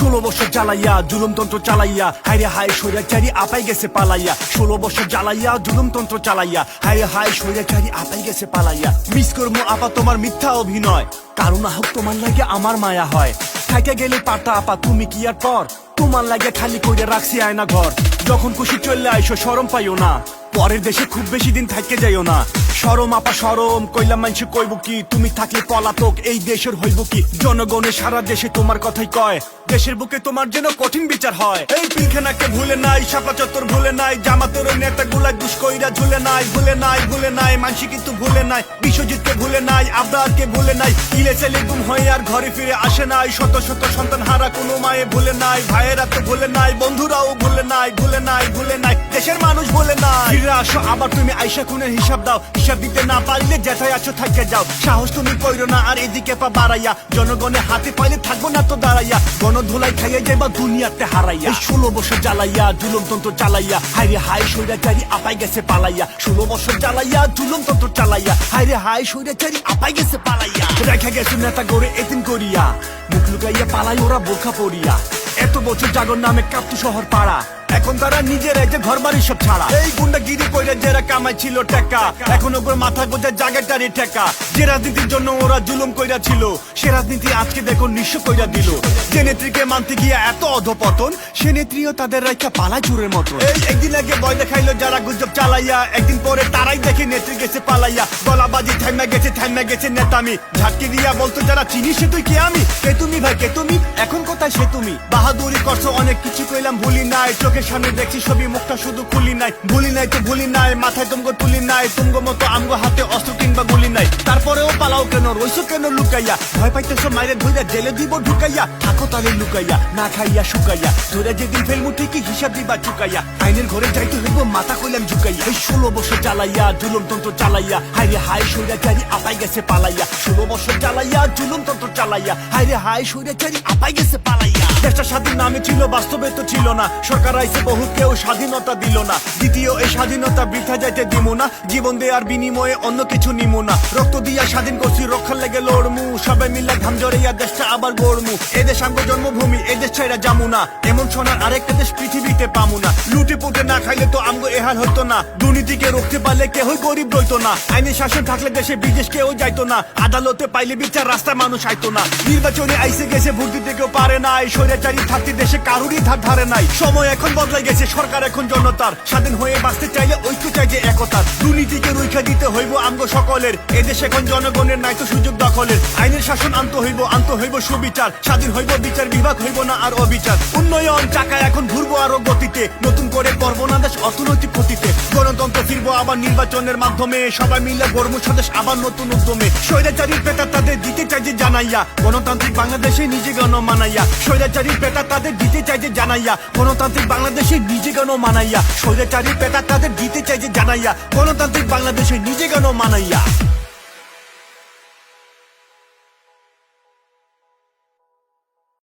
16 বছর জ্বালাইয়া জুলুমতন্ত্র চালাইয়া হায়রে হায় স্বৈরাচারী আপাই গেছে পালাইয়া 16 বছর জ্বালাইয়া জুলুমতন্ত্র চালাইয়া হায়রে হায় স্বৈরাচারী আপাই গেছে পালাইয়া মিস করবো আপা তোমার মিথ্যা অভিনয় কারণ হোক তোমার লাগে আমার মায়া হয় থাইকে গেলে পারতা আপা তুমি কি আর পর তোমার লাগে খালি কইরে রাখছি আয়না ঘর যখন খুশি চললে আইসো শরম পাইও না পরের দেশে খুব বেশি দিন থাকতে যাইও না শরম আপা শরম কইলাম মানুষ কইব কি তুমি থাকলে পলাতক এই দেশের হইব কি জনগণের সারা দেশে তোমার কথাই কয় দেশের বুকে তোমার যেন কঠিন বিচার হয় এই পিলখানাকে ভুলে নাই শাপলা চত্বর ভুলে নাই জামাতের নেতা গুলা দুষ্কইরা ঝুলে নাই ভুলে নাই মানসি কিন্তু ভুলে নাই বিশ্বজিৎকে ভুলে নাই আবরারকে ভুলে নাই ইলে ছেলে গুম হয়ে আর ঘরে ফিরে আসে নাই শত শত সন্তান হারা কোনো মায়ে ভুলে নাই ভাইয়েরা তো ভুলে নাই বন্ধুরাও ভুলে নাই দেশের মানুষ ভুলে নাই ফিরে আসো আবার তুমি আইসা খুনের হিসাব দাও হিসাব দিতে না পারলে যেথায় আছো থাকতে যাও সাহস তুমি কইরো না আর এদিকে পা বাড়াইয়া জনগণের হাতে পাইলে থাকবো না তো দাঁড়াইয়া গণধুলাই খাইয়া যাইবা দুনিয়াতে হারাইয়া 16 বছর জ্বালাইয়া জুলুমতন্ত্র চালাইয়া হায়রে হায় স্বৈরাচারী আপাই গেছে পালাইয়া 16 বছর জ্বালাইয়া জুলুমতন্ত্র চালাইয়া হায়রে হায় স্বৈরাচারী আপাই গেছে পালাইয়া রেখা গেছে নেতা গড়ে এতিম করিয়া মুখ লুকাইয়া পালাই ওরা বোরখা পরিয়া এত বছর জাগর নামে কাঁপতো শহর পাড়া এখন তারা নিজের যে ঘর বাড়ি সব ছাড়া এই গুন্ডাগিরি কইরা যারা কামাই ছিল টাকা এখন ওপর মাথা গোজা জায়গাটারি ঠেকা যে রাজনীতির জন্য ওরা জুলুম কইরা ছিল সে রাজনীতি আজকে দেখো নিঃস্ব কইরা দিল যে নেত্রীকে মানতে গিয়া এত অধপতন সে নেত্রীও তাদের রাইখা পালায় চুরের মতো এই একদিন আগে ভয় দেখাইলো যারা গুজব চালাইয়া একদিন পরে তারাই দেখে নেত্রী গেছে পালাইয়া গলাবাজি থাইমা গেছে নেতামি ঝাটকি দিয়া বলতো যারা চিনি সে তুই কে আমি কে তুমি ভাই কে তুমি এখন কোথায় সে তুমি বাহাদুরি করছো অনেক কিছু কইলাম ভুলি নাই চোখে সামনে দেখছি সবই মুখটা শুধু ভুলি নাই মাথায় তুমগো তুলি নাই তুমগো মতো আমগো হাতে অস্ত্র কিংবা গুলি নাই তারপরেও পালাও কেন রইছো কেন লুকাইয়া ভয় পাইতেছো মাইরে ধইরা জেলে দিব ঢুকাইয়া থাকো তাহলে লুকাইয়া না খাইয়া শুকাইয়া ধরে যেদিন ফেলমু ঠিকই হিসাব দিবা চুকাইয়া আইনের ঘরে যাইতে হইব মাথা কইলাম ঝুকাইয়া এই 16 বছর জ্বালাইয়া জুলুমতন্ত্র চালাইয়া হায়রে হায় স্বৈরাচারী আপাই গেছে পালাইয়া 16 বছর জ্বালাইয়া জুলুমতন্ত্র চালাইয়া হায়রে হায় স্বৈরাচারী আপাই গেছে পালাইয়া দেশটা স্বাধীন নামে ছিল বাস্তবে তো ছিল না সরকার আইছে বহু কেউ স্বাধীনতা দিল না দ্বিতীয় এই স্বাধীনতা বৃথা যাইতে দিব না জীবন দেওয়ার বিনিময়ে অন্য কিছু নিমু না রক্ত দিয়া স্বাধীন করছি রক্ষার লেগে লড়মু সবাই মিলে ঘাম জড়াইয়া দেশটা আবার গড়মু এদেশ আমগো জন্মভূমি এদেশ ছাইরা যামু না এমন সোনার আরেকটা দেশ পৃথিবীতে পামু না লুটে পুটে না খাইলে তো আমগো এহাল হতো না দুর্নীতিকে রুখতে পারলে কেহই গরিব রইতো না আইনের শাসন থাকলে দেশে বিদেশ কেউ যাইতো না আদালতে পাইলে বিচার রাস্তায় মানুষ আইতো না নির্বাচনে আইসে গেছে ভোট দিতে কেউ পারে নাই স্বৈরাচারী থাকতে দেশে কারুরই ধারে নাই সময় এখন বদলাই গেছে সরকার এখন জনতার স্বাধীন হয়ে বাঁচতে চাইলে ঐক্য চাই যে একতার দুর্নীতিকে রুখা দিতে হইব আমগো সকলের এদেশ এখন জনগণের নাই তো সুযোগ দখলের আইনের শাসন আনতে হইব সুবিচার স্বাধীন হইব বিচার বিভাগ হইব না আর অবিচার উন্নয়ন চাকা এখন ঘুরবো আরো গতিতে নতুন করে করবো না দেশ অর্থনৈতিক ক্ষতিতে গণতন্ত্র ফিরবো আবার নির্বাচনের মাধ্যমে সবাই মিলে গর্ব স্বদেশ আবার নতুন উদ্যমে স্বৈরাচারীর পেটা তাদের দিতে চাই যে জানাইয়া গণতান্ত্রিক বাংলাদেশে নিজে গণ মানাইয়া স্বৈরাচারীর পেটা তাদের দিতে চাই যে জানাইয়া গণতান্ত্রিক বাংলাদেশে নিজে গণ মানাইয়া স্বৈরাচারীর পেটা তাদের দিতে চাই যে জানাইয়া গণতান্ত্রিক বাংলাদেশে নিজে গণ মানাইয়া